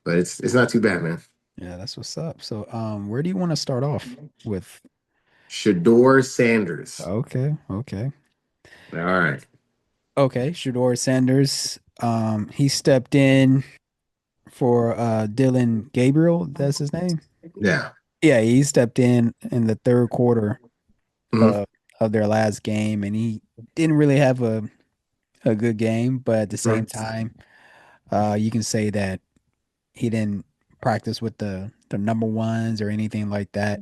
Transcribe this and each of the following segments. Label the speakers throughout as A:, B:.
A: but it's not too bad, man.
B: Yeah, that's what's up. So, where do you want to start off with?
A: Shedeur Sanders.
B: Okay, okay.
A: All right.
B: Okay, Shedeur Sanders. He stepped in for Dillon Gabriel, that's his name.
A: Yeah.
B: Yeah, he stepped in the third quarter
A: Mhm.
B: uh, of their last game, and he didn't really have a good game, but at the same
A: Mhm.
B: time, you can say that he didn't practice with the number ones or anything like that.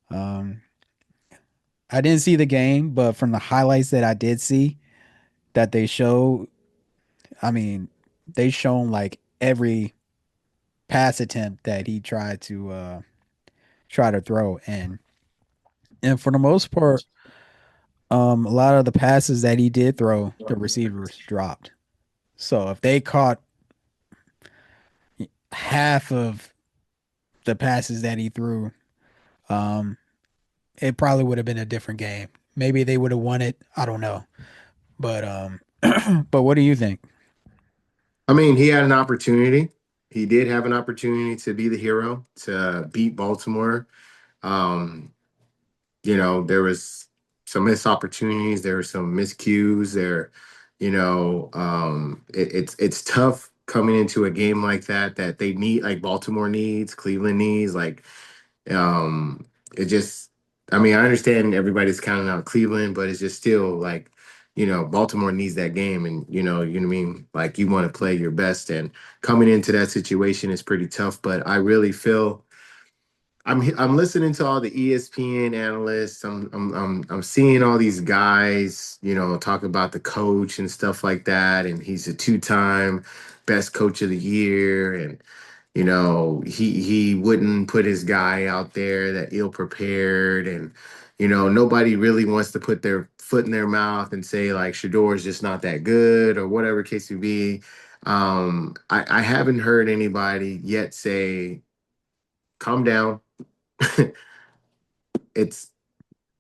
B: Um, I didn't see the game, but from the highlights that I did see that they showed, I mean, they shown like every pass attempt that he tried to try to throw, and for the most part, a lot of the passes that he did throw, the receivers dropped. So if they caught half of the passes that he threw, um, it probably would have been a different game. Maybe they would have won it. I don't know. But but what do you think?
A: I mean, he had an opportunity. He did have an opportunity to be the hero, to beat Baltimore. Um, there was some missed opportunities, there were some miscues there. It's tough coming into a game like that they need, like Baltimore needs, Cleveland needs, like it just, I mean, I understand everybody's counting out Cleveland, but it's just still like, Baltimore needs that game, and you know what I mean? Like, you want to play your best, and coming into that situation is pretty tough, but I really feel I'm listening to all the ESPN analysts. I'm seeing all these guys, talk about the coach and stuff like that, and he's a two-time best coach of the year, and he wouldn't put his guy out there that ill prepared, and nobody really wants to put their foot in their mouth and say like Shador is just not that good or whatever case may be. I haven't heard anybody yet say, calm down. It's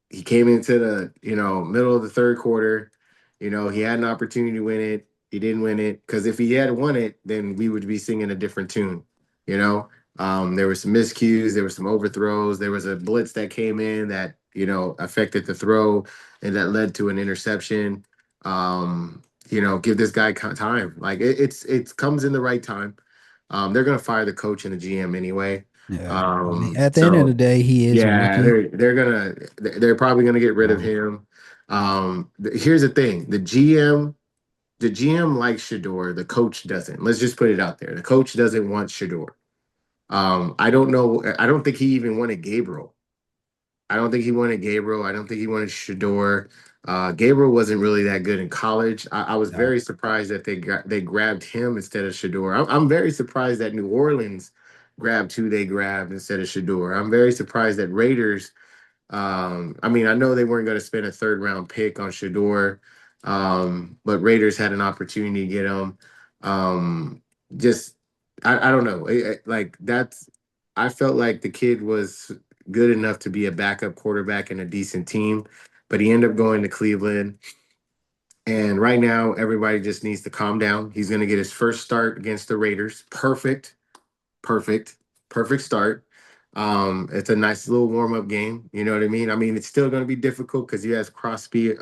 A: He came into the middle of the third quarter. He had an opportunity to win it. He didn't win it, because if he had won it, then we would be singing a different tune. You know, there were some miscues, there were some overthrows, there was a blitz that came in that affected the throw, and that led to an interception. Give this guy time. Like, it comes in the right time. They're gonna fire the coach and the GM anyway.
B: Yeah. I mean, at the end of the
A: So
B: day, he is a
A: yeah,
B: rookie.
A: they're probably gonna get rid of
B: Um,
A: him. Here's the thing: the GM likes Shador, the coach doesn't. Let's just put it out there: the coach doesn't want Shador. I don't know. I don't think he even wanted Gabriel. I don't think he wanted Gabriel. I don't think he wanted Shador. Gabriel wasn't really that good in college. I was
B: no.
A: very surprised that they grabbed him instead of Shador. I'm very surprised that New Orleans grabbed who they grabbed instead of Shador. I'm very surprised that Raiders. I mean, I know they weren't going to spend a third round pick on Shador, but Raiders had an opportunity to get him. Um, just, I don't know. Like, that's, I felt like the kid was good enough to be a backup quarterback in a decent team, but he ended up going to Cleveland. And right now, everybody just needs to calm down. He's going to get his first start against the Raiders. Perfect, perfect start. It's a nice little warm up game. You know what I mean? I mean, it's still going to be difficult because he has Crosby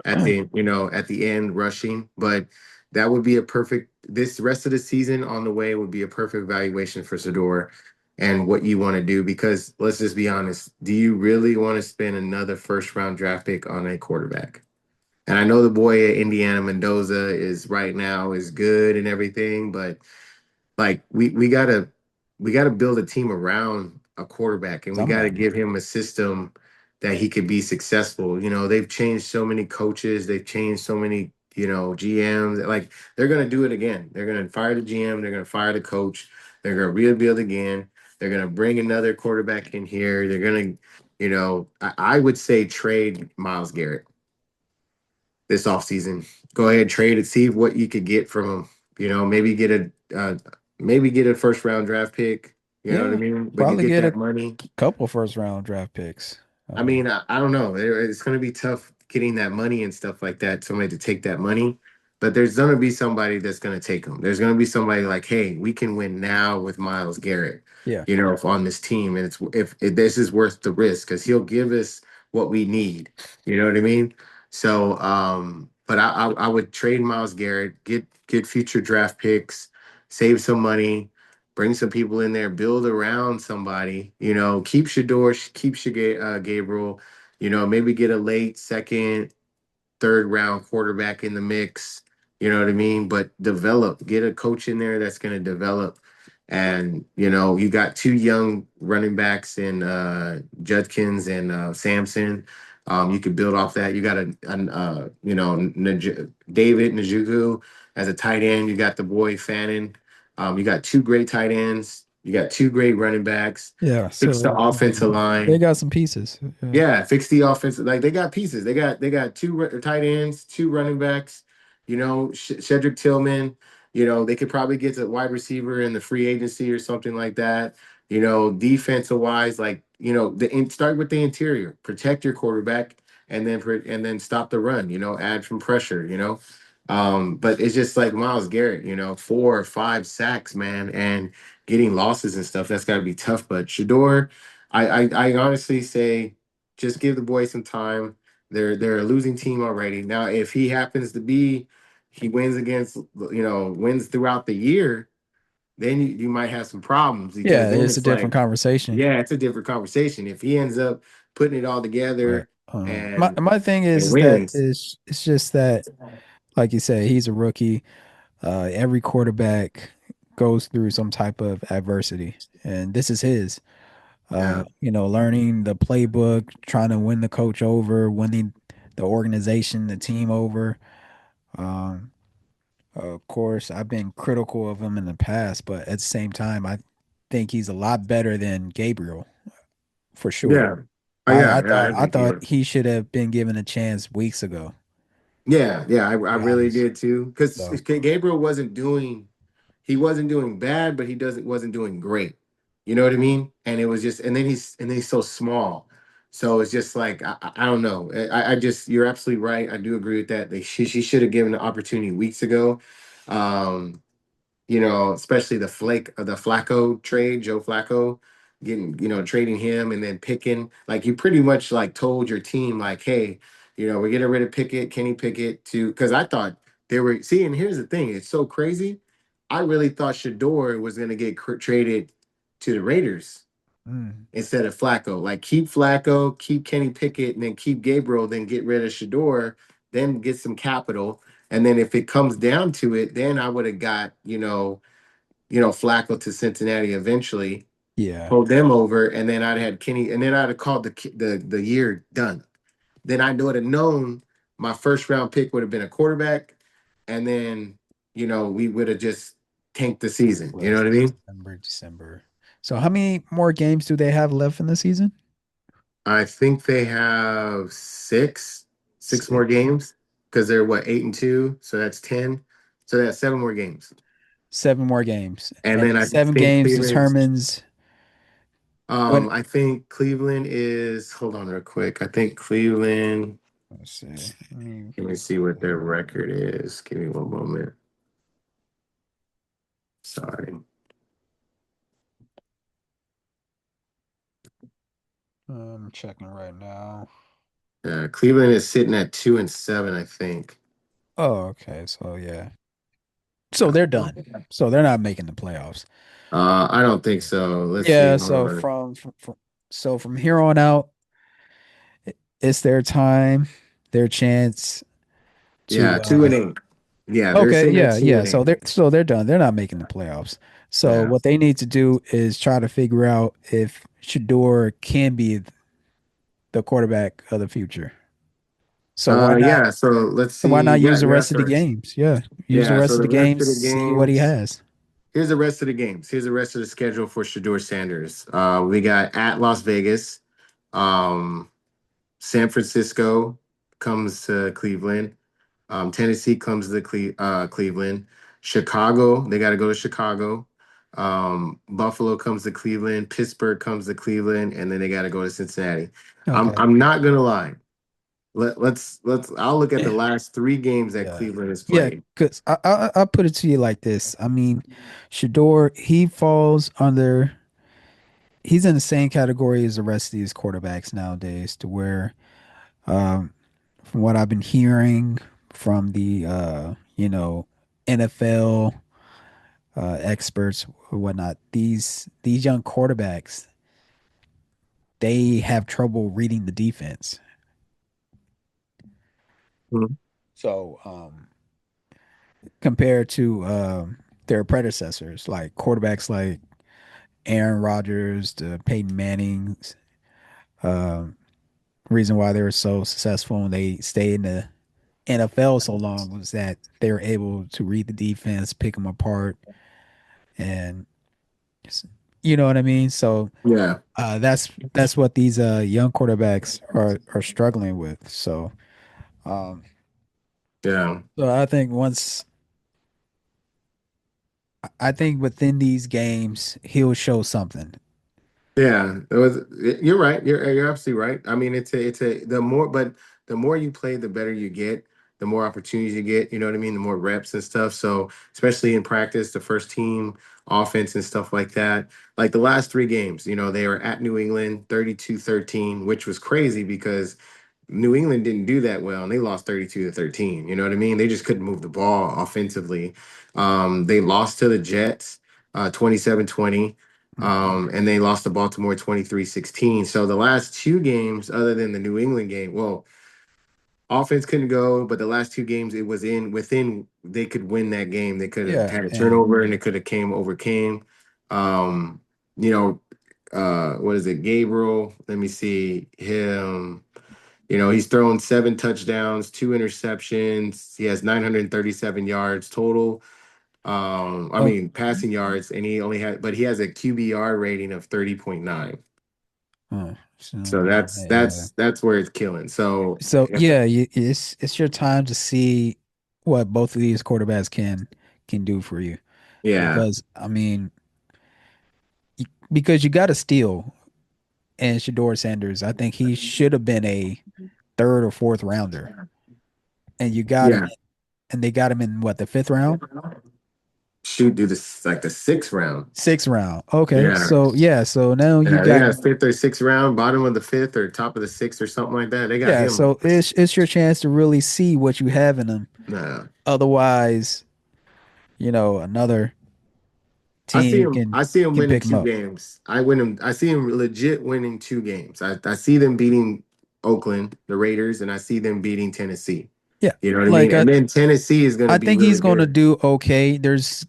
A: at the end rushing, but that would be a perfect. This rest of the season on the way would be a perfect evaluation for Sador and what you want to do. Because let's just be honest, do you really want to spend another first round draft pick on a quarterback? And I know the boy at Indiana Mendoza is right now is good and everything, but like we gotta build a team around a quarterback, and we gotta
B: Somebody.
A: give him a system that he could be successful. They've changed so many coaches, they've changed so many, GMs. Like, they're gonna do it again. They're gonna fire the GM, they're gonna fire the coach, they're gonna rebuild again, they're gonna bring another quarterback in here. They're gonna, I would say trade Miles Garrett this offseason. Go ahead, trade it, see what you could get from him. Maybe get a first round draft pick. You know what I
B: Yeah.
A: mean? But you
B: Probably
A: get
B: get a
A: that money.
B: couple first round draft picks.
A: I mean, I don't know. It's going to be tough getting that money and stuff like that. Somebody to take that money. but there's gonna be somebody that's gonna take him. There's gonna be somebody like, hey, we can win now with Miles Garrett,
B: Yeah.
A: if on this team, and it's if this is worth the risk because he'll give us what we need. You know what I mean? So, but I would trade Miles Garrett, get future draft picks, save some money, bring some people in there, build around somebody. Keep Shedeur, keep Gabriel. Maybe get a late second, third round quarterback in the mix. You know what I mean? But get a coach in there that's going to develop. And you got two young running backs in Judkins and Sampson. You could build off that. You got David Njoku as a tight end. You got the boy Fannin. You got two great tight ends. You got two great running backs.
B: Yeah.
A: Fix the
B: So
A: offensive
B: they
A: line.
B: got some pieces. Yeah.
A: Yeah, fix the offense. Like they got pieces. They got two tight ends, two running backs. Shedrick Tillman. They could probably get to wide receiver in the free agency or something like that. Defensive wise, like start with the interior, protect your quarterback, and then stop the run. Add from pressure. But it's just like Miles Garrett. 4 or 5 sacks, man, and getting losses and stuff. That's got to be tough. But Shador, I honestly say just give the boys some time. They're a losing team already. Now, if he happens to be he wins throughout the year, then you might have some problems because
B: Yeah,
A: then
B: it's a
A: it's
B: different
A: like,
B: conversation.
A: yeah, it's a different conversation. If he ends up putting it all
B: Right.
A: together
B: My
A: and
B: my thing
A: and
B: is that
A: wins,
B: it's just that, like you said, he's a rookie. Every quarterback goes through some type of adversity, and this is his.
A: yeah,
B: Learning the playbook, trying to win the coach over, winning the organization, the team over. Um, of course, I've been critical of him in the past, but at the same time, I think he's a lot better than Gabriel for sure.
A: yeah, oh
B: I,
A: yeah,
B: I
A: yeah, I
B: thought I
A: think he
B: thought
A: is.
B: he should have been given a chance weeks ago.
A: Yeah, yeah, I
B: Be
A: really
B: honest.
A: did too. Because
B: So
A: Gabriel he wasn't doing bad, but he doesn't wasn't doing great. You know what I mean? And it was just, and then he's so small, so it's just like I don't know. I just you're absolutely right. I do agree with that. She should have given the opportunity weeks ago. Um, especially the Flacco trade, Joe Flacco, trading him and then picking, like you pretty much like told your team, like, hey, we're getting rid of Pickett, Kenny Pickett because I thought they were, see, and here's the thing, it's so crazy. I really thought Shador was going to get traded to the Raiders
B: mm,
A: instead of Flacco. Like keep Flacco, keep Kenny Pickett, and then keep Gabriel, then get rid of Shador, then get some capital. And then if it comes down to it, then I would have got, Flacco to Cincinnati eventually,
B: yeah,
A: hold them over, and then I'd had Kenny, and then I'd have called the year done. Then I would have known my first round pick would have been a quarterback, and then we would have just tanked the season. You know
B: was
A: what I mean?
B: December. So how many more games do they have left in the season?
A: I think they have six more
B: Six.
A: games because they're what 8-2, so that's 10. So that's 7 more games,
B: 7 more games.
A: and
B: And
A: then I
B: seven
A: think
B: games
A: Cleveland.
B: determines what.
A: I think Cleveland is. Hold on, real quick. I think Cleveland.
B: Let's see.
A: Let me see what their record is. Give me one moment. Sorry.
B: I'm checking right now.
A: Cleveland is sitting at 2-7, I think.
B: Oh, okay. So yeah. So they're done. So they're not making the playoffs.
A: I don't think so. Let's see.
B: Yeah.
A: Hold
B: So
A: on.
B: from here on out, it's their time, their chance
A: Yeah,
B: to.
A: two and eight. Yeah, they're
B: Okay.
A: sitting at
B: Yeah.
A: two
B: Yeah.
A: and eight.
B: So they're done. They're not making the playoffs. So
A: Yeah.
B: what they need to do is try to figure out if Shador can be the quarterback of the future. So why not?
A: Yeah. So let's
B: So why
A: see.
B: not use
A: Yeah,
B: the
A: you're
B: rest of the
A: absolutely right.
B: games? Yeah, use the
A: Yeah.
B: rest
A: So
B: of
A: the
B: the
A: rest of
B: games,
A: the
B: see what he
A: games.
B: has.
A: Here's the rest of the games. Here's the rest of the schedule for Shedeur Sanders. We got at Las Vegas. Um, San Francisco comes to Cleveland. Tennessee comes to Cleveland. Chicago, they got to go to Chicago. Buffalo comes to Cleveland. Pittsburgh comes to Cleveland, and then they got to go to Cincinnati. I'm
B: Okay.
A: I'm not gonna lie. let's I'll look at the last three games that
B: Yeah.
A: Cleveland has
B: Yeah,
A: played.
B: because I'll put it to you like this. I mean, Shedeur, he falls under, he's in the same category as the rest of these quarterbacks nowadays, to where, um, from what I've been hearing from the, NFL experts or whatnot, these young quarterbacks, they have trouble reading the defense.
A: Mhm.
B: So, compared to their predecessors, like quarterbacks like Aaron Rodgers, the Peyton Manning's, um, reason why they were so successful and they stayed in the NFL so long was that they were able to read the defense, pick them apart, and you know what I mean. So
A: Yeah,
B: that's what these young quarterbacks are struggling with. Um,
A: yeah.
B: so I think within these games he'll show something.
A: Yeah, it was. You're right. You're absolutely right. I mean, it's a the more, but the more you play, the better you get. The more opportunities you get. You know what I mean? The more reps and stuff. So especially in practice, the first team offense and stuff like that. Like the last three games, they were at New England, 32-13, which was crazy because New England didn't do that well, and they lost 32-13. You know what I mean? They just couldn't move the ball offensively. They lost to the Jets, 27-20,
B: Mhm.
A: and they lost to Baltimore 23-16. So the last two games, other than the New England game, well, offense couldn't go, but the last two games it was in within they could win that game. They could have
B: Yeah,
A: had a
B: and
A: turnover and it could have overcame. Um, you know, what is it, Gabriel? Let me see him. He's thrown seven touchdowns, two interceptions. He has 937 yards total. I
B: oh,
A: mean, passing yards, and but he has a QBR rating of 30.9.
B: so
A: So that's
B: yeah.
A: that's that's where it's killing. So
B: So yeah, it's your time to see what both of these quarterbacks can do for you,
A: yeah,
B: because I mean, because you got to steal, and Shedeur Sanders, I think he should have been a third or fourth rounder, and you got him,
A: yeah.
B: and they got him in what, the fifth round,
A: Shoot, do this like the sixth round.
B: sixth round. Okay,
A: Yeah,
B: so yeah, so now you
A: yeah. They
B: got,
A: got fifth or sixth round, bottom of the fifth or top of the sixth or something like that. They got
B: yeah,
A: him.
B: so it's your chance to really see what you have in them.
A: Nah.
B: Otherwise, another
A: I see
B: team
A: him.
B: can
A: I see him winning
B: pick him
A: two
B: up.
A: games. I see him legit winning two games. I see them beating Oakland, the Raiders, and I see them beating Tennessee.
B: Yeah,
A: You know what I mean?
B: like
A: And then Tennessee is going to
B: I
A: be
B: think
A: really
B: he's going to
A: good.
B: do okay. There's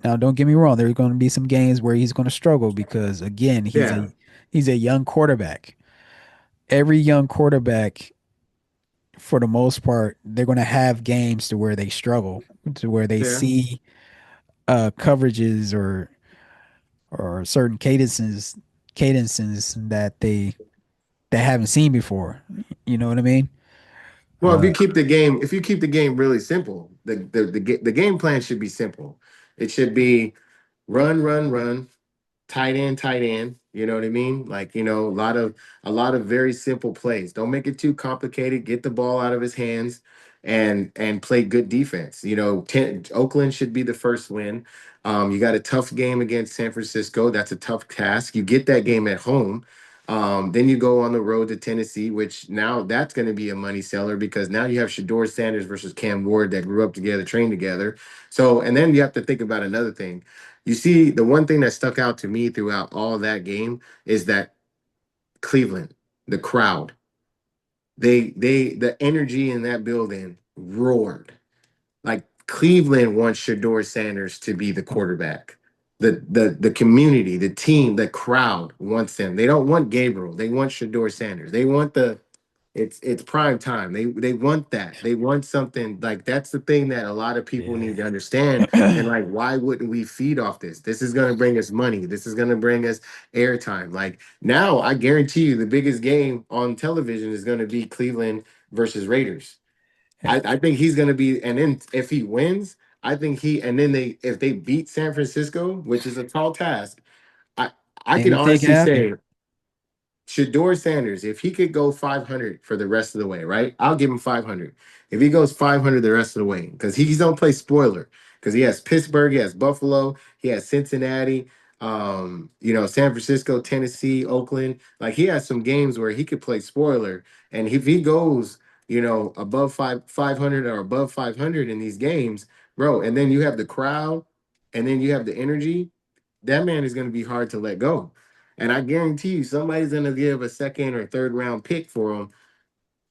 B: now, don't get me wrong. There's going to be some games where he's going to struggle because again,
A: Yeah,
B: he's a young quarterback. Every young quarterback, for the most part, they're going to have games to where they struggle, to where they
A: yeah.
B: see coverages or certain cadences that they haven't seen before. You know what I mean?
A: Well,
B: Uh,
A: if you keep the game really simple, the game plan should be simple. It should be run, run, run, tight end. You know what I mean? Like, a lot of very simple plays. Don't make it too complicated. Get the ball out of his hands and play good defense. Oakland should be the first win. You got a tough game against San Francisco. That's a tough task. You get that game at home. Then you go on the road to Tennessee, which now that's going to be a money seller because now you have Shedeur Sanders versus Cam Ward that grew up together, trained together. So, and then you have to think about another thing. You see, the one thing that stuck out to me throughout all that game is that Cleveland, the crowd, the energy in that building roared. Like Cleveland wants Shedeur Sanders to be the quarterback. The community, the team, the crowd wants him. They don't want Gabriel. They want Shedeur Sanders. They want it's prime time. They want that. They want something like that's the thing that a lot of people need to understand. And
B: yeah.
A: like, why wouldn't we feed off this? This is gonna bring us money. This is gonna bring us airtime. Like now, I guarantee you, the biggest game on television is gonna be Cleveland versus Raiders. I think he's gonna be, and then if he wins, I think and then if they beat San Francisco, which is a tall task, I I can
B: Anything can
A: honestly
B: happen.
A: say Shedeur Sanders, if he could go 500 for the rest of the way, right? I'll give him 500. If he goes 500 the rest of the way, because he's don't play spoiler, because he has Pittsburgh, he has Buffalo, he has Cincinnati, San Francisco, Tennessee, Oakland. Like he has some games where he could play spoiler, and if he goes, above 500 or above 500 in these games, bro, and then you have the crowd, and then you have the energy, that man is going to be hard to let go. And I guarantee you, somebody's going to give a second or third round pick for him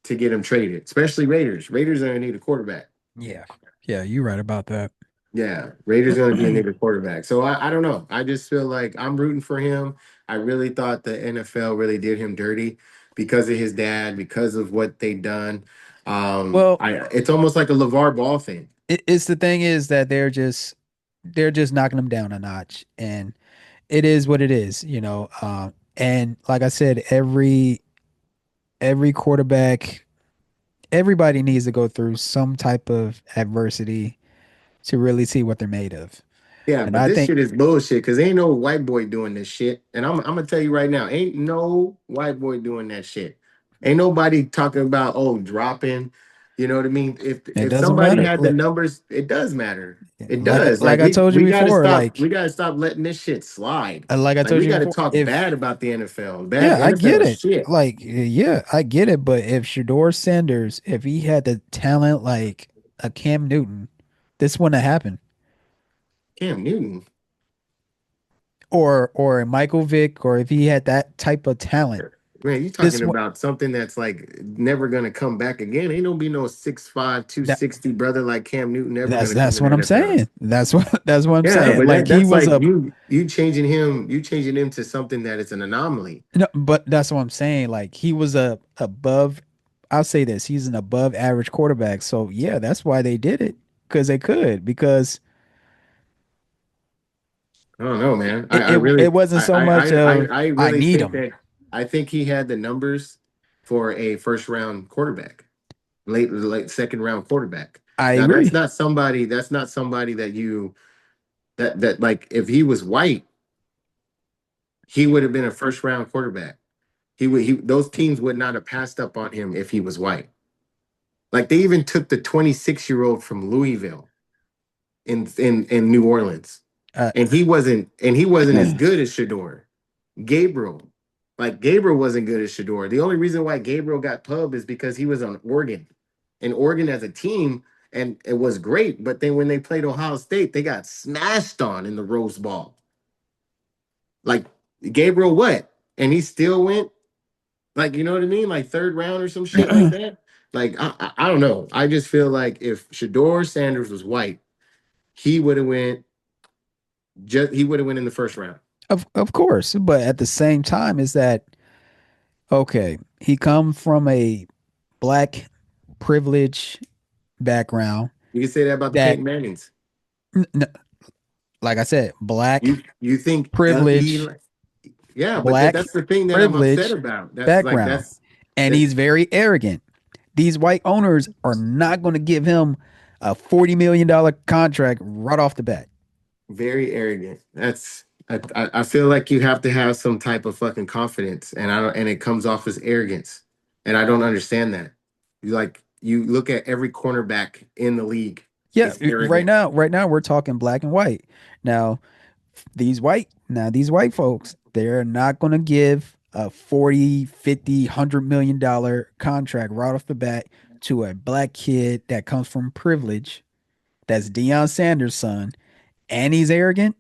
A: to get him traded, especially Raiders. Raiders are going to need a quarterback.
B: Yeah. Yeah, you're right about that.
A: Yeah, Raiders going to be a nigga quarterback. So I don't know. I just feel like I'm rooting for him. I really thought the NFL really did him dirty because of his dad, because of what they done.
B: Well,
A: It's almost like a LeVar Ball thing.
B: it's the thing is that they're just knocking them down a notch, and it is what it is, you know. And like I said, every quarterback, everybody needs to go through some type of adversity to really see what they're made of.
A: Yeah,
B: And
A: but
B: I
A: this
B: think
A: shit is bullshit because ain't no white boy doing this shit. And I'm gonna tell you right now, ain't no white boy doing that shit. Ain't nobody talking about dropping. You know what I mean? If
B: it
A: if
B: doesn't
A: somebody
B: matter.
A: had the numbers, it does matter. It
B: Like
A: does.
B: like
A: Like
B: I
A: we
B: told you
A: we gotta
B: before,
A: stop. We
B: like
A: gotta stop letting this shit slide.
B: like I
A: Like
B: told
A: we
B: you
A: gotta
B: before,
A: talk
B: if
A: bad about the NFL. Bad
B: yeah, I get
A: NFL
B: it.
A: shit.
B: Like yeah, I get it. But if Shedeur Sanders, if he had the talent like a Cam Newton, this wouldn't have happened.
A: Cam Newton.
B: Or Michael Vick, or if he had that type of talent,
A: Man, you
B: this
A: talking
B: one
A: about something that's like never gonna come back again. Ain't gonna be no 6'5", two
B: that
A: sixty brother like Cam Newton ever
B: that's
A: gonna come
B: that's
A: in the
B: what I'm
A: NFL.
B: saying. That's what I'm
A: Yeah,
B: saying.
A: but
B: Like he
A: that's
B: was
A: like
B: a
A: you changing him to something that is an anomaly.
B: no, but that's what I'm saying. Like he was a above. I'll say this: he's an above average quarterback. So yeah, that's why they did it because they could. Because
A: I don't know, man.
B: it, it it wasn't so much of
A: I
B: I
A: really
B: need
A: think
B: him.
A: that I think he had the numbers for a first round quarterback, late second round quarterback.
B: I
A: Now
B: agree.
A: that's not somebody that you that like if he was white, he would have been a first round quarterback. He those teams would not have passed up on him if he was white. Like they even took the 26-year-old from Louisville in New Orleans.
B: Uh,
A: And he wasn't as good as Shador. Gabriel. Like Gabriel wasn't good as Shador. The only reason why Gabriel got pub is because he was on Oregon. And Oregon as a team, and it was great, but then when they played Ohio State, they got smashed on in the Rose Bowl. Like Gabriel what? And he still went, like, you know what I mean? Like third round or some shit like that. Like I don't know. I just feel like if Shador Sanders was white, he would have went he would have went in the first round.
B: of course, but at the same time, is that okay? He come from a black privilege background
A: You can say that about the
B: that
A: Peyton Mannings.
B: n- n- like I said,
A: You think
B: privilege,
A: yeah, but
B: black
A: that's the thing that I'm upset
B: privilege
A: about. That's like
B: background.
A: that's
B: And
A: that
B: he's very arrogant. These white owners are not going to give him a $40 million contract right off the bat.
A: very arrogant. I feel like you have to have some type of fucking confidence, and I don't, and it comes off as arrogance, and I don't understand that. You look at every cornerback in the league
B: Yeah,
A: is arrogant.
B: right now we're talking black and white. Now, these white folks, they're not going to give a 40, 50, $100 million contract right off the bat to a black kid that comes from privilege. That's Deion Sanders' son, and he's arrogant.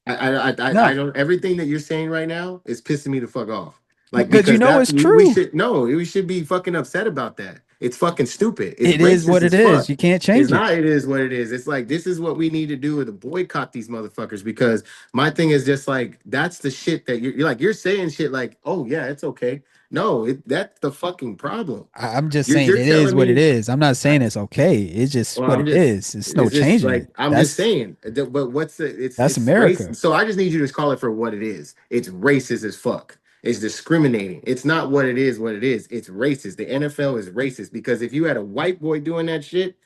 A: I
B: No,
A: don't. Everything that you're saying right now is pissing me the fuck off. Like
B: because you
A: because
B: know
A: that
B: it's
A: we
B: true.
A: should no, we should be fucking upset about that. It's fucking stupid. It's
B: It is what
A: racist
B: it
A: as
B: is.
A: fuck.
B: You can't
A: It's
B: change it.
A: not. It is what it is. It's like this is what we need to do to boycott these motherfuckers. Because my thing is just like that's the shit that you're like you're saying shit like oh yeah it's okay. No, that's the fucking problem.
B: I'm just saying
A: You're
B: it is
A: telling
B: what it
A: me.
B: is. I'm not saying it's okay. It's just
A: Well,
B: what
A: I'm
B: it
A: just,
B: is. It's no
A: it's just
B: changing
A: like
B: it.
A: I'm just saying. But what's the?
B: That's
A: It's race.
B: America.
A: So I just need you to call it for what it is. It's racist as fuck. It's discriminating. It's not what it is. What it is. It's racist. The NFL is racist because if you had a white boy doing that shit,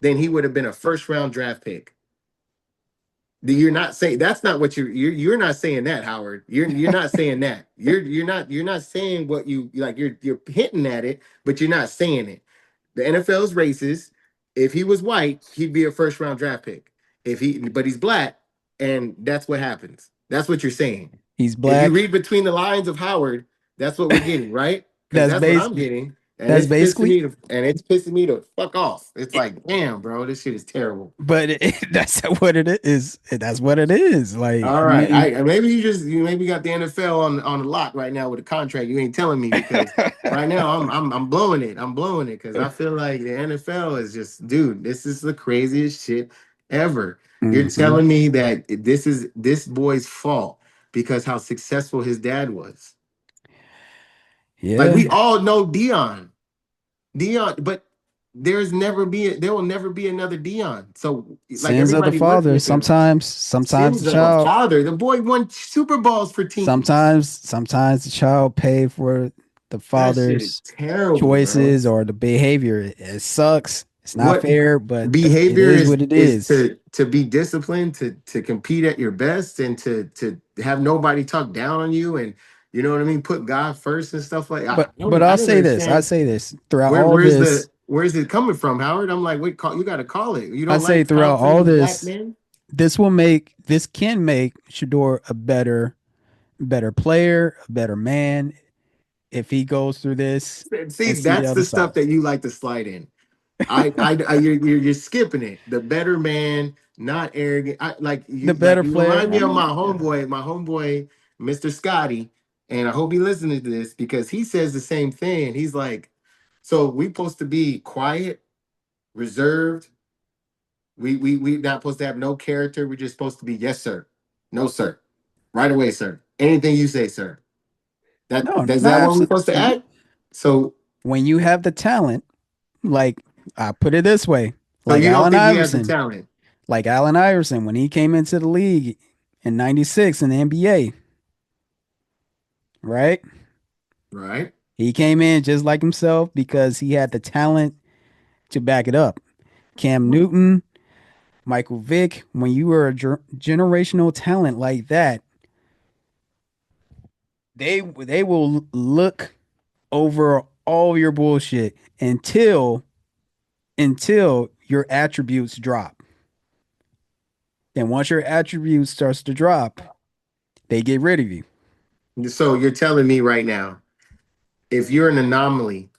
A: then he would have been a first round draft pick. You're not saying that's not what you're not saying that, Howard. You're not saying that. You're not saying what you like. You're hinting at it, but you're not saying it. The NFL is racist. If he was white, he'd be a first round draft pick. But he's black, and that's what happens. That's what you're saying.
B: He's
A: If you
B: black.
A: read between the lines of Howard, that's what we're getting, right? Because
B: That's
A: that's what
B: base.
A: I'm getting, and
B: That's
A: it's pissing
B: basically.
A: me to fuck off. It's like, damn, bro, this shit is terrible.
B: But that's what it is. That's what it is. Like,
A: All
B: I
A: right,
B: mean,
A: maybe you maybe got the NFL on the lock right now with a contract. You ain't telling me because right now I'm blowing it. I'm blowing it because I feel like the NFL is just, dude, this is the craziest shit ever. You're
B: mhm.
A: telling me that this is this boy's fault because how successful his dad was. Like
B: Yeah.
A: we all know Dion, but there will never be another Dion. So like
B: Sins of the
A: everybody working
B: father.
A: with him,
B: Sometimes the
A: sins of a
B: child.
A: father. The boy won Super Bowls for teams.
B: Sometimes the child pay for the
A: That shit is
B: father's
A: terrible, bro.
B: choices or the behavior. It sucks. It's not
A: What
B: fair, but it
A: behavior
B: is what it
A: is
B: is.
A: to be disciplined, to compete at your best, and to have nobody talk down on you, and you know what I mean. Put God first and stuff like.
B: But
A: I
B: I'll
A: didn't
B: say this. I
A: understand
B: say this throughout all
A: where's it coming from, Howard? I'm like, wait, you got to call it. You
B: I
A: don't
B: say
A: like
B: throughout all
A: confident black
B: this,
A: men.
B: this can make Shedeur a better player, a better man if he goes through this
A: See,
B: and see the
A: that's
B: other
A: the stuff
B: side.
A: that you like to slide in. You're skipping it. The better man, not arrogant.
B: The
A: Like
B: better
A: you
B: player.
A: remind me
B: I
A: of
B: mean, yeah.
A: my homeboy, Mr. Scotty, and I hope he listening to this because he says the same thing. He's like, so we supposed to be quiet, reserved. We not supposed to have no character. We're just supposed to be yes, sir, no, sir, right away, sir. Anything you say, sir.
B: No,
A: That's
B: not
A: that what we're supposed to
B: absolutely.
A: act. So
B: When you have the talent, like I put it this way,
A: so
B: like
A: you don't
B: Allen
A: think he has the
B: Iverson,
A: talent,
B: when he came into the league in '96 in the NBA, right?
A: right?
B: He came in just like himself because he had the talent to back it up. Cam Newton, Michael Vick, when you were a generational talent like that, they will look over all your bullshit until your attributes drop. And once your attributes starts to drop, they get rid of you.
A: So you're telling me right now, if you're an anomaly,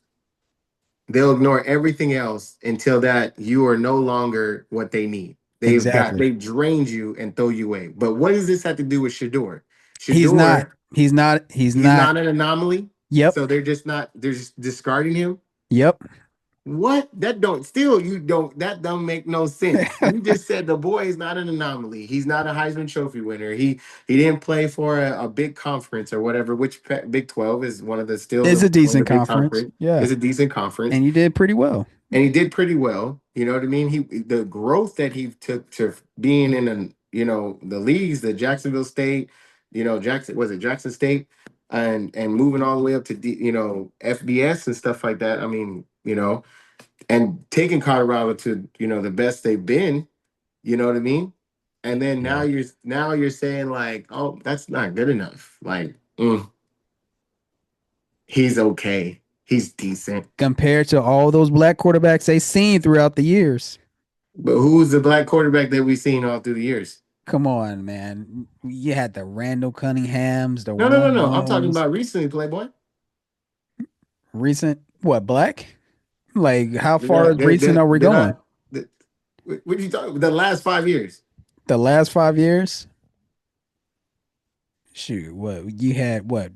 A: they'll ignore everything else until that you are no longer what they need.
B: Exactly.
A: They've drained you and throw you away. But what does this have to do with Shador?
B: He's not.
A: Shador,
B: He's not. He's
A: he's
B: not.
A: not an anomaly.
B: Yep.
A: So they're just discarding him.
B: Yep.
A: What? That don't still you don't that don't make no sense. You just said the boy is not an anomaly. He's not a Heisman Trophy winner. He didn't play for a big conference or whatever. Which Big 12 is one of the still
B: It's a
A: one of the
B: decent
A: big
B: conference.
A: conference.
B: Yeah.
A: Is a decent conference,
B: And you did pretty well.
A: and he did pretty well. You know what I mean? He the growth that he took to being in the leagues, the Jacksonville State, Jackson State, and moving all the way up to FBS and stuff like that. I mean, and taking Colorado to the best they've been. You know what I mean? And then
B: Yeah.
A: now you're saying like, oh, that's not good enough. Like, he's okay. He's decent.
B: Compared to all those black quarterbacks they seen throughout the years.
A: But who's the black quarterback that we've seen all through the years?
B: Come on, man. You had the Randall Cunninghams, the
A: No, no, no,
B: Warren
A: no. I'm talking
B: Moons.
A: about recently, Playboy.
B: Recent, what, black? Like, how
A: Did
B: far
A: I,
B: recent are we
A: did
B: going?
A: I, did, what are you talking? The last 5 years.
B: The last 5 years? Shoot, what you had? What,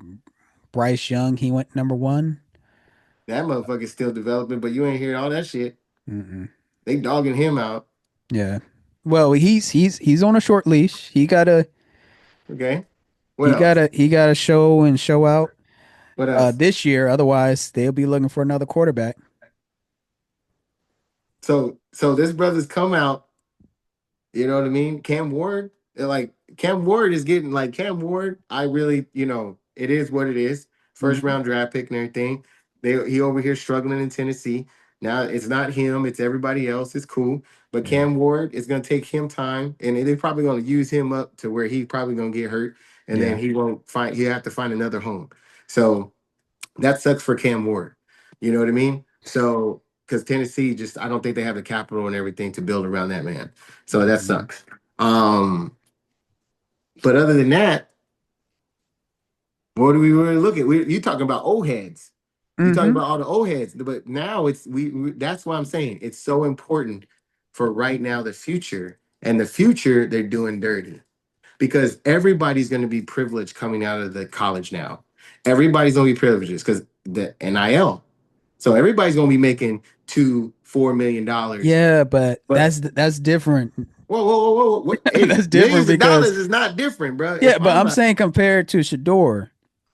B: Bryce Young? He went number one.
A: That motherfucker's still developing, but you ain't hear all that shit.
B: Mm-mm.
A: They dogging him out.
B: Yeah. Well, he's on a short leash.
A: Okay. What else?
B: He gotta show and show out
A: What else?
B: this year. Otherwise, they'll be looking for another quarterback.
A: So this brother's come out. You know what I mean? Cam Ward, like Cam Ward is getting like Cam Ward. I really, it is what it is. First
B: Mhm.
A: round draft pick and everything. He over here struggling in Tennessee. Now it's not him, it's everybody else. It's cool. But
B: Yeah.
A: Cam Ward is going to take him time, and they're probably going to use him up to where he's probably going to get hurt, and then
B: Yeah.
A: he won't find. He have to find another home. So that sucks for Cam Ward. You know what I mean? So because Tennessee just, I don't think they have the capital and everything to build around that man. So that
B: Mhm.
A: sucks. But other than that, what do we really look at? You talking about old heads. You talking
B: Mhm.
A: about all the old heads. But now it's that's why I'm saying it's so important for right now, the future. And the future, they're doing dirty because everybody's going to be privileged coming out of the college now. Everybody's going to be privileged because the NIL. So everybody's going to be making $2-4 million.
B: Yeah, but
A: But
B: that's different.
A: whoa, whoa, whoa, whoa, whoa. Hey,
B: That's different
A: millions of
B: because
A: dollars is not different, bro.
B: yeah,
A: If
B: but
A: I'm
B: I'm
A: a
B: saying compared to Shedeur,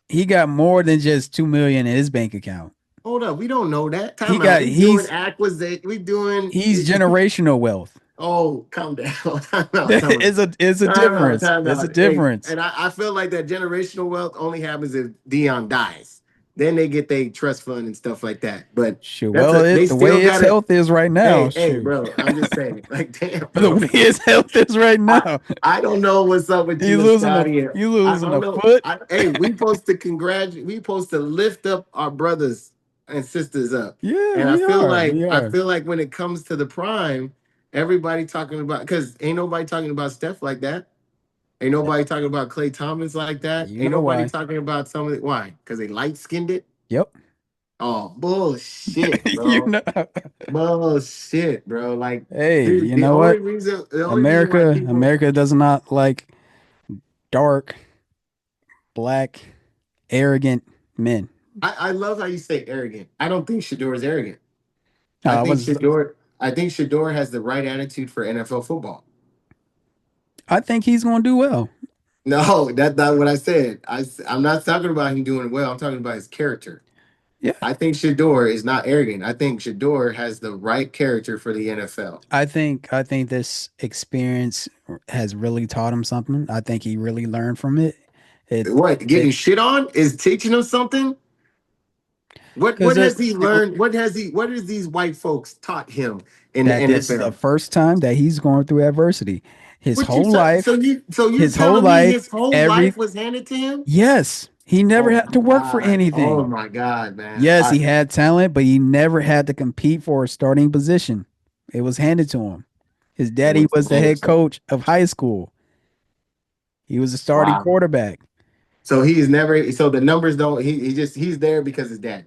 B: he got more than just 2 million in his bank account.
A: hold up, we don't know that.
B: He
A: Time out.
B: got
A: We doing acquisition. We doing.
B: he's generational wealth.
A: Oh, calm down. Time out. Time out.
B: It's a
A: Time out.
B: difference.
A: Time
B: It's a
A: out. Hey,
B: difference.
A: and I feel like that generational wealth only happens if Dion dies. Then they get their trust fund and stuff like that. But
B: Shoot.
A: that's
B: Well,
A: a they
B: the
A: still
B: way its
A: gotta.
B: health is right now,
A: Hey,
B: shoot.
A: bro. I'm just saying. Like, damn,
B: The
A: bro.
B: way its health is right
A: I
B: now,
A: I don't know what's up with
B: you
A: you and
B: losing a
A: Scotty.
B: you
A: I
B: losing
A: don't
B: a
A: know.
B: foot.
A: Hey, we supposed to congratulate. We supposed to lift up our brothers and sisters up.
B: Yeah,
A: And
B: we are. We
A: I
B: are.
A: feel like when it comes to the prime, everybody talking about because ain't nobody talking about Steph like that. Ain't nobody talking about Clay Thomas like that.
B: You
A: Ain't
B: know
A: nobody
B: why?
A: talking about some of it. Why? Because they light skinned it.
B: Yep.
A: Oh bullshit,
B: You
A: bro.
B: know.
A: Bullshit, bro. Like,
B: Hey,
A: dude,
B: you know what?
A: the only reason why
B: America,
A: people
B: America does not like dark, black, arrogant men.
A: I love how you say arrogant. I don't think Shador is arrogant.
B: I was,
A: I think Shador has the right attitude for NFL football.
B: I think he's going to do well.
A: No, that's not what I said. I'm not talking about him doing well. I'm talking about his character.
B: Yeah,
A: I think Shador is not arrogant. I think Shador has the right character for the NFL.
B: I think this experience has really taught him something. I think he really learned from it.
A: What,
B: It
A: getting shit on is teaching him something?
B: because
A: What has he learned? What has these white folks taught him in the
B: that this is the
A: NFL?
B: first time that he's going through adversity. His
A: What you
B: whole
A: so
B: life,
A: you're
B: his whole
A: telling me
B: life,
A: his whole
B: every
A: life was handed to him?
B: yes, he never
A: Oh
B: had
A: my
B: to work for
A: god! Oh
B: anything.
A: my god, man!
B: Yes, he had talent, but he never had to compete for a starting position. It was handed to him. His
A: It
B: daddy was
A: wasn't
B: the
A: handed
B: head
A: to him.
B: coach of high school. He was a starting
A: Wow.
B: quarterback.
A: So he is never. So the numbers don't. He's there because his dad.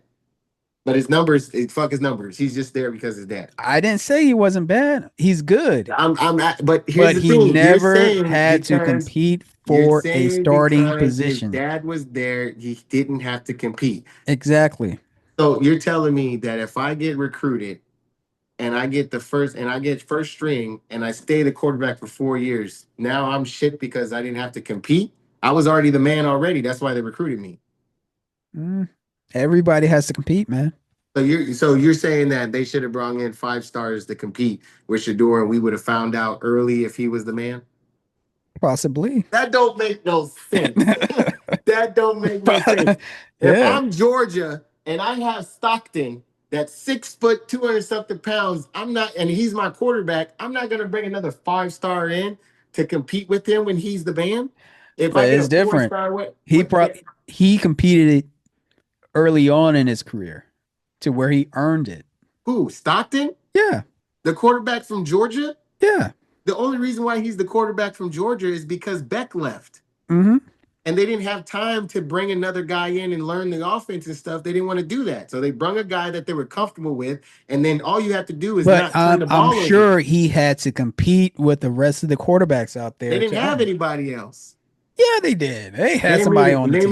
A: But his numbers, fuck his numbers. He's just there because his dad.
B: I didn't say he wasn't bad. He's good,
A: But here's
B: but
A: the
B: he
A: thing.
B: never had to compete
A: You're
B: for a
A: saying
B: starting
A: because his
B: position.
A: dad was there, he didn't have to compete.
B: Exactly.
A: So you're telling me that if I get recruited and I get first string and I stay the quarterback for 4 years, now I'm shit because I didn't have to compete. I was already the man already. That's why they recruited me.
B: Mm, everybody has to compete, man.
A: So you're saying that they should have brought in 5 stars to compete with Shador and we would have found out early if he was the man?
B: Possibly.
A: That don't make no sense. That don't make no sense. If
B: Yeah.
A: I'm Georgia and I have Stockton that's 6 foot, 200 something pounds, I'm not, and he's my quarterback. I'm not gonna bring another 5 star in to compete with him when he's the man. If I
B: But
A: get
B: it's
A: a four
B: different.
A: star, what
B: He competed it early on in his career to where he earned it.
A: who? Stockton,
B: Yeah.
A: the quarterback from Georgia.
B: Yeah.
A: The only reason why he's the quarterback from Georgia is because Beck left.
B: Hmm.
A: And they didn't have time to bring another guy in and learn the offense and stuff. They didn't want to do that. So they brung a guy that they were comfortable with. And then all you have to do is
B: But
A: not turn the
B: I'm
A: ball over.
B: sure he had to compete with the rest of the quarterbacks out
A: They
B: there
A: didn't
B: to
A: have
B: earn.
A: anybody else.
B: Yeah, they did. They had somebody on the team.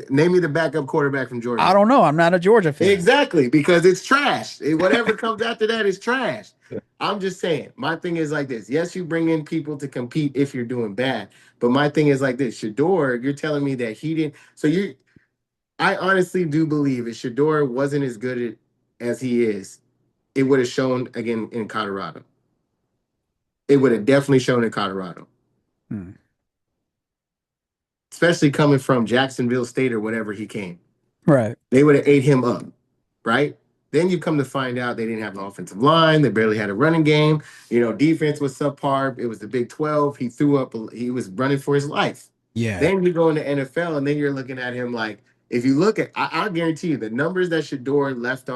A: Name me the backup quarterback from
B: I
A: Georgia.
B: don't know. I'm not a Georgia fan.
A: Exactly, because it's trash. Whatever comes after that is trash. I'm just saying, my thing is like this. Yes, you bring in people to compete if you're doing bad. But my thing is like this. Shador, you're telling me that he didn't. I honestly do believe if Shador wasn't as good as he is, it would have shown again in Colorado. It would have definitely shown in Colorado,
B: Hmm.
A: especially coming from Jacksonville State or whatever he came.
B: Right.
A: They would have ate him up, right? Then you come to find out they didn't have an offensive line. They barely had a running game. Defense was subpar. It was the Big 12. He threw up. He was running for his life.
B: Yeah.
A: Then you go in the NFL, and then you're looking at him like, if you look at, I guarantee you, the numbers that Shedeur left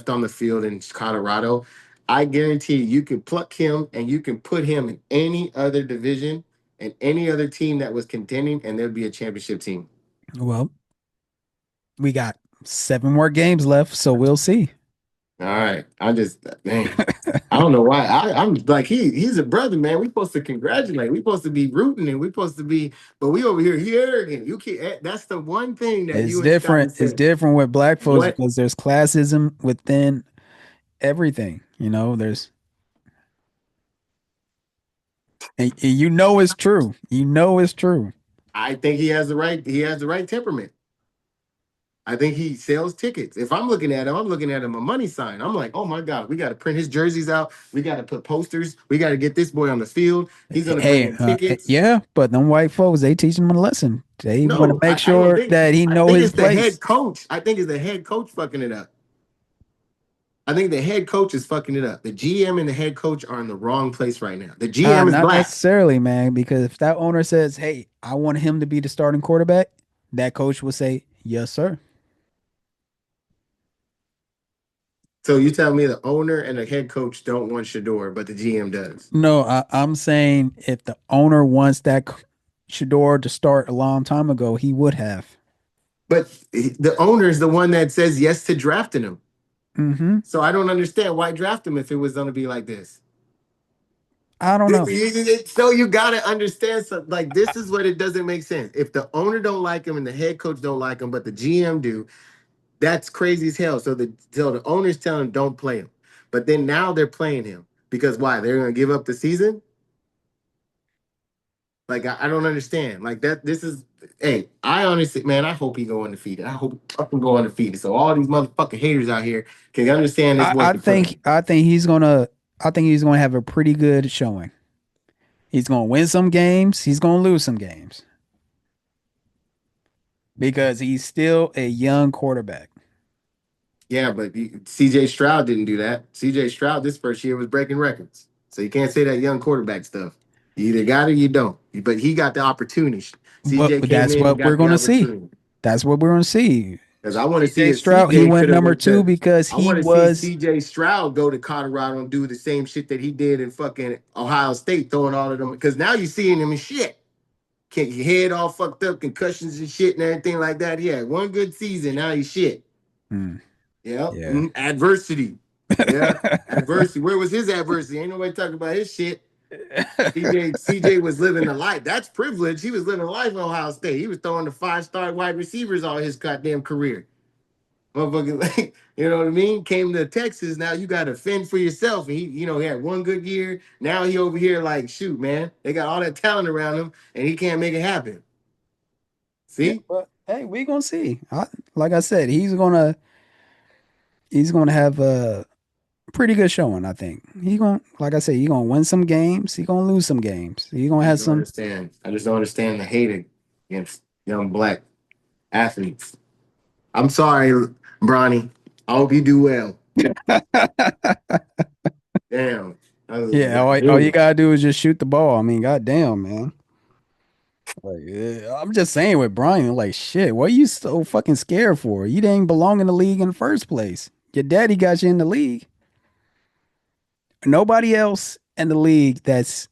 A: on the field in Colorado, I guarantee you can pluck him and you can put him in any other division and any other team that was contending, and there'd be a championship team.
B: Well, we got 7 more games left, so we'll see.
A: All right. Man, I don't know why. I'm like he's a brother, man. We supposed to congratulate. We supposed to be rooting and we supposed to be, but we over here he arrogant. You can't. That's the one thing that
B: It's
A: you and Scotty
B: different. It's
A: said.
B: different with black folks
A: What
B: because there's classism within everything. There's and you know it's true. You know it's true.
A: I think he has the right. He has the right temperament. I think he sells tickets. If I'm looking at him, I'm looking at him a money sign. I'm like, oh my God, we got to print his jerseys out. We got to put posters. We got to get this boy on the field. He's gonna bring
B: Hey,
A: in tickets.
B: yeah, but them white folks, they teach him a lesson. They want to
A: No,
B: make
A: I don't
B: sure
A: think.
B: that he
A: I
B: know
A: think
B: his
A: it's the
B: place.
A: head coach. I think it's the head coach fucking it up. I think the head coach is fucking it up. The GM and the head coach are in the wrong place right now. The GM is
B: Not
A: black.
B: necessarily, man, because if that owner says, "Hey, I want him to be the starting quarterback," that coach will say, "Yes, sir."
A: So you tell me the owner and the head coach don't want Shador, but the GM does.
B: No, I'm saying if the owner wants that Shedeur to start a long time ago, he would have.
A: But the owner is the one that says yes to drafting him.
B: Hmm.
A: So I don't understand why draft him if it was going to be like this.
B: I don't know.
A: So you gotta understand something. Like this is what it doesn't make sense. If the owner don't like him and the head coach don't like him, but the GM do, that's crazy as hell. So the owners tell him don't play him, but then now they're playing him because why? They're gonna give up the season. Like I don't understand. Like that. This is. Hey, I honestly, man, I hope he go undefeated. I hope he fucking go undefeated. So all these motherfucking haters out here can understand this
B: I,
A: boy
B: I
A: can play.
B: think I think he's gonna I think he's gonna have a pretty good showing. He's gonna win some games. He's gonna lose some games because he's still a young quarterback.
A: Yeah, but CJ Stroud didn't do that. CJ Stroud this first year was breaking records. So you can't say that young quarterback stuff. You either got it or you don't. But he got the opportunity.
B: But
A: CJ came
B: that's
A: in and
B: what we're
A: got the
B: gonna see.
A: opportunity.
B: That's what we're gonna see.
A: Because I want to see
B: CJ
A: if
B: Stroud, he
A: CJ
B: went
A: could have
B: number
A: went
B: two
A: to.
B: because
A: I
B: he
A: want to see
B: was
A: CJ Stroud go to Colorado and do the same shit that he did in fucking Ohio State, throwing all of them. Because now you're seeing him in shit. Get your head all fucked up, concussions and shit and everything like that. Yeah, one good season, now he's shit.
B: mm,
A: Yeah.
B: yeah.
A: Adversity. Yeah. Adversity. Where was his adversity? Ain't nobody talking about his shit. CJ was living a life. That's privilege. He was living a life in Ohio State. He was throwing the 5-star wide receivers all his goddamn career. Motherfucker, like, you know what I mean? Came to Texas. Now you got to fend for yourself. And he had one good year. Now he over here like, shoot, man. They got all that talent around him, and he can't make it happen.
B: Yeah,
A: See?
B: but hey, we gonna see. Like I said, he's gonna have a pretty good showing. I think he gonna, like I said, he gonna win some games. He gonna lose some games. He gonna
A: I
B: have
A: just don't
B: some.
A: understand. I just don't understand the hate against young black athletes. I'm sorry, Bronny. I hope you do well. Damn. I was
B: Yeah,
A: like,
B: all you
A: dude.
B: gotta do is just shoot the ball. I mean, goddamn, man. Like, I'm just saying with Brian, like, shit, what are you so fucking scared for? You didn't belong in the league in the first place. Your daddy got you in the league. Nobody else in the league that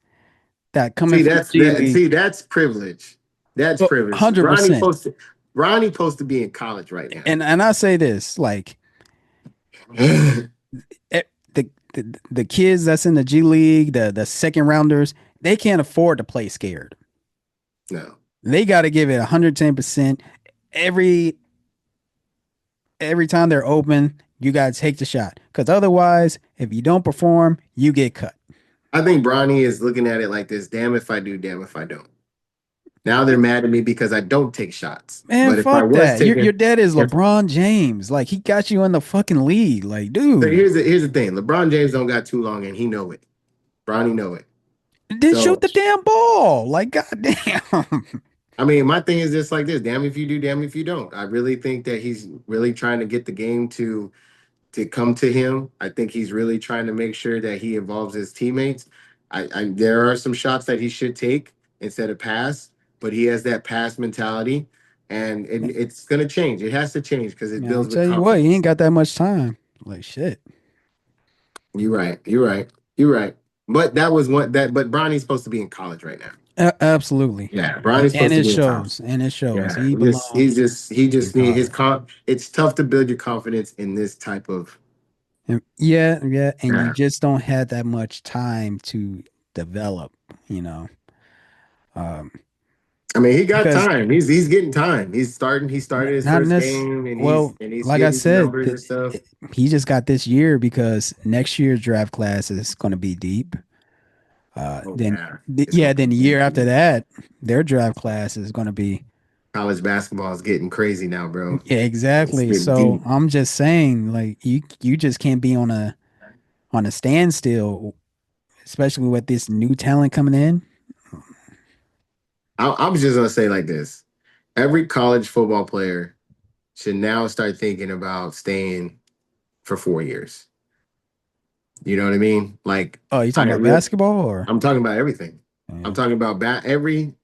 B: coming
A: See,
B: from the
A: that's
B: G
A: that.
B: League.
A: See, that's privilege. That's
B: Well,
A: privilege.
B: 100%.
A: Ronnie supposed to be in college right now.
B: And I say this, like, the kids that's in the G League, the second rounders, they can't afford to play scared.
A: No.
B: They got to give it 110% every every time they're open. You got to take the shot because otherwise, if you don't perform, you get cut.
A: I think Bronny is looking at it like this: damn if I do, damn if I don't. Now they're mad at me because I don't take shots.
B: Man,
A: But if I
B: fuck
A: was
B: that. Your
A: taking,
B: dad is
A: if
B: LeBron James. Like he got you in the fucking league. Like,
A: so
B: dude,
A: here's the thing: LeBron James don't got too long, and he know it. Bronny know it.
B: then shoot
A: So
B: the damn ball. Like, goddamn.
A: I mean, my thing is just like this: damn if you do, damn if you don't. I really think that he's really trying to get the game to to come to him. I think he's really trying to make sure that he involves his teammates. There are some shots that he should take instead of pass, but he has that pass mentality, and it's gonna change. It has to change because it
B: Man, I'll
A: builds with
B: tell you what, he ain't
A: confidence.
B: got that much time. Like shit.
A: You're right. You're right. You're right. But that was what that. But Bronny's supposed to be in college right now.
B: Absolutely.
A: Yeah, Bronny's
B: And
A: supposed to
B: it
A: be in college.
B: shows. And it shows.
A: Yeah,
B: He
A: he
B: in
A: just need his
B: college.
A: comp. It's tough to build your confidence in this type of.
B: Yeah, yeah. And you
A: Yeah.
B: just don't have that much time to develop, you know. Um,
A: I mean, he got
B: because
A: time. He's getting time. He's starting. He started his
B: not
A: first
B: necessarily,
A: game, and
B: well,
A: he's
B: like I
A: getting
B: said,
A: numbers and stuff.
B: he just got this year because next year's draft class is going to be deep.
A: Oh
B: Then,
A: yeah, it's
B: yeah,
A: gonna
B: then
A: be
B: the year
A: crazy.
B: after that, their draft class is going to be,
A: College basketball is getting crazy now, bro.
B: yeah,
A: It's
B: exactly.
A: getting
B: So
A: deep.
B: I'm just saying, like, you just can't be on a standstill, especially with this new talent coming in.
A: I'm just gonna say like this: every college football player should now start thinking about staying for 4 years. You know what I mean? Like
B: Oh, you
A: I
B: talking about
A: real
B: basketball or?
A: I'm talking about everything. I'm
B: Yeah.
A: talking about every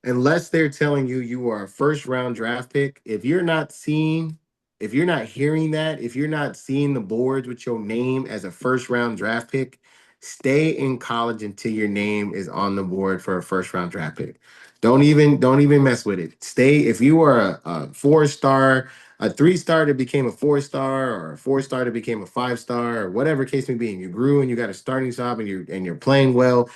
A: unless they're telling you you are a first round draft pick, if you're not hearing that, if you're not seeing the boards with your name as a first round draft pick, stay in college until your name is on the board for a first round draft pick. Don't even mess with it. Stay if you are a 4 star, a 3 star that became a 4 star, or a 4 star that became a 5 star, or whatever case may be, and you grew and you got a starting job and you're playing well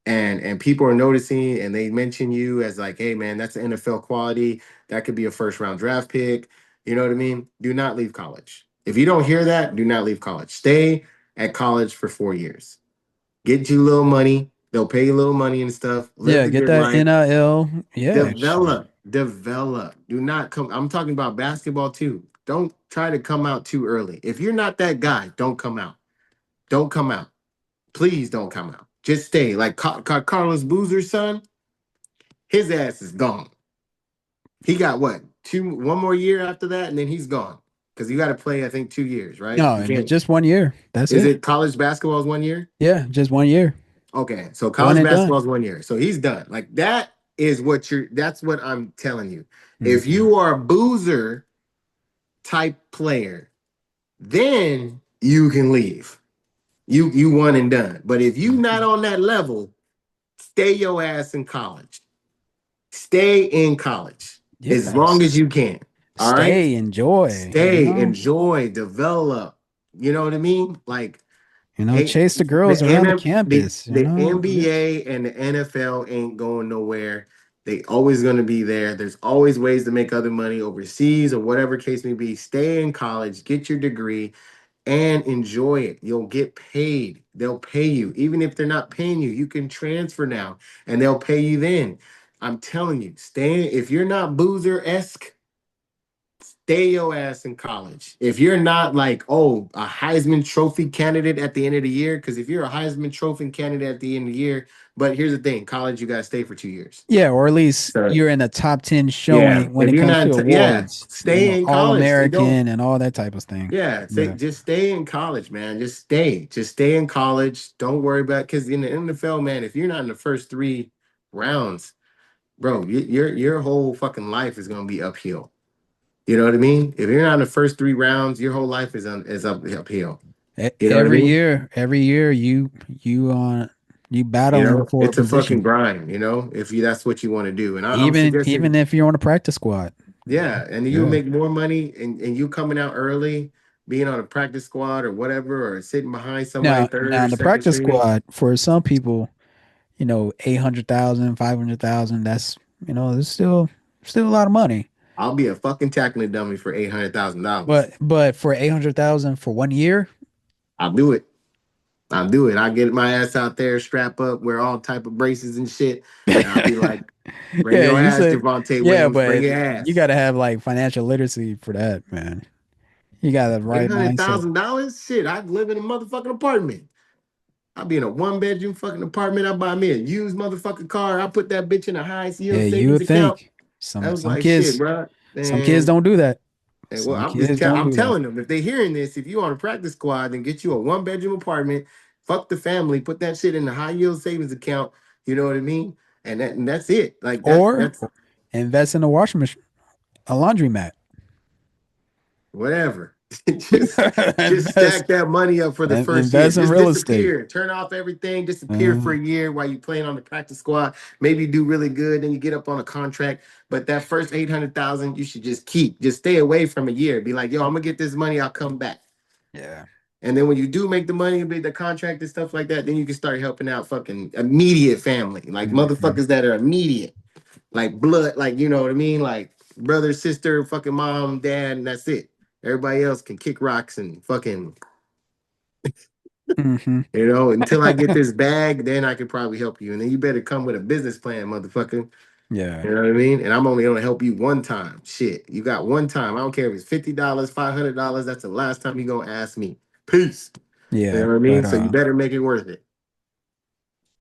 A: and people are noticing and they mention you as like, hey man, that's an NFL quality. That could be a first round draft pick. You know what I mean? Do not leave college. If you don't hear that, do not leave college. Stay at college for 4 years. Get you a little money. They'll pay you a little money and stuff. Live
B: Yeah,
A: the
B: get
A: good
B: that
A: life.
B: NIL. Yeah, shit.
A: Develop. Do not come. I'm talking about basketball too. Don't try to come out too early. If you're not that guy, don't come out. Don't come out. Please don't come out. Just stay. Like Carlos Boozer's son, his ass is gone. He got what? 1 more year after that, and then he's gone. Because you got to play, I think, 2 years, right?
B: No,
A: You
B: and
A: can't.
B: just 1 year. That's
A: Is
B: it.
A: it college basketball is 1 year?
B: Yeah, just 1 year.
A: Okay, so
B: One
A: college
B: and done.
A: basketball is 1 year. So he's done. Like that is what you're. That's what I'm telling you. If
B: Mhm.
A: you are a boozer type player, then you can leave. You one and done. But if you not on that level, stay your ass in college. Stay in college
B: Yeah,
A: as long as you can. All right.
B: stay, enjoy,
A: Stay, enjoy, develop. You know what I mean? Like, hey,
B: chase the
A: the
B: girls around the
A: NF,
B: campus,
A: the
B: just
A: NBA and the NFL ain't going nowhere. They always going to be there. There's always ways to make other money overseas or whatever case may be. Stay in college, get your degree, and enjoy it. You'll get paid. They'll pay you. Even if they're not paying you, you can transfer now and they'll pay you then. I'm telling you, stay if you're not boozer-esque, stay your ass in college. If you're not like, oh, a Heisman Trophy candidate at the end of the year, because if you're a Heisman Trophy candidate at the end of the year, but here's the thing, college, you gotta stay for 2 years.
B: yeah, or at least
A: So
B: you're in the top 10
A: yeah,
B: showing when
A: if
B: it
A: you're
B: comes
A: not,
B: to
A: yeah,
B: awards,
A: stay in
B: All
A: college. They don't.
B: American and all that type of thing.
A: Yeah,
B: Yeah.
A: just stay in college, man. Just stay in college. Don't worry about because in the NFL, man, if you're not in the first 3 rounds, bro, your whole fucking life is gonna be uphill. You know what I mean? If you're not in the first 3 rounds, your whole life is uphill. You know what I mean?
B: Every year you
A: You
B: battling
A: know,
B: for a
A: it's a fucking
B: position.
A: grind. You know, if you that's what you want to do, and I'm
B: Even
A: suggesting,
B: if you're on a practice squad.
A: yeah, and you
B: Yeah.
A: make more money, and you coming out early, being on a practice squad or whatever, or sitting behind somebody third
B: Now
A: or
B: the
A: second
B: practice
A: string.
B: squad for some people, 800,000, 500,000. That's, there's still a lot of money.
A: I'll be a fucking tackling dummy for $800,000.
B: But for 800,000 for 1 year,
A: I'll do it. I'll do it. I'll get my ass out there, strap up, wear all type of braces and shit, and I'll be like, "Bring
B: yeah,
A: your
B: you
A: ass,
B: said,
A: Javante
B: yeah,
A: Williams. Bring
B: but
A: your
B: you
A: ass."
B: got to have like financial literacy for that, man. You got the
A: Eight
B: right
A: hundred
B: mindset.
A: thousand dollars, shit. I'd live in a motherfucking apartment. I'll be in a 1 bedroom fucking apartment. I buy me a used motherfucking car. I put that bitch in a high
B: Yeah,
A: yield
B: you
A: savings
B: would
A: account.
B: think
A: I
B: some
A: was
B: some
A: like, shit,
B: kids
A: bro,
B: some kids
A: man.
B: don't do that.
A: And well,
B: Some kids don't
A: I'm
B: do that.
A: telling them if they hearing this, if you on a practice squad, then get you a 1 bedroom apartment. Fuck the family. Put that shit in the high yield savings account. You know what I mean? And that's it. Like
B: Or
A: that's
B: invest in a washing machine, a laundromat.
A: whatever. just just
B: invest
A: stack that money up for the
B: and
A: first year.
B: invest in
A: Just
B: real estate.
A: disappear. Turn off everything. Disappear for
B: Uh,
A: a year while you playing on the practice squad. Maybe you do really good, then you get up on a contract. But that first 800,000, you should just keep. Just stay away from a year. Be like, yo, I'm gonna get this money. I'll come back.
B: yeah.
A: And then when you do make the money, be the contract and stuff like that, then you can start helping out fucking immediate family, like
B: Mhm.
A: motherfuckers that are immediate, like blood, like you know what I mean, like brother, sister, fucking mom, dad, and that's it. Everybody else can kick rocks and fucking,
B: Mhm.
A: until I get this bag, then I can probably help you. And then you better come with a business plan, motherfucker.
B: Yeah.
A: You know what I mean? And I'm only gonna help you one time. Shit, you got one time. I don't care if it's $50, $500. That's the last time you gonna ask me. Peace. You know
B: Yeah.
A: what I mean?
B: But
A: So you better make it worth it.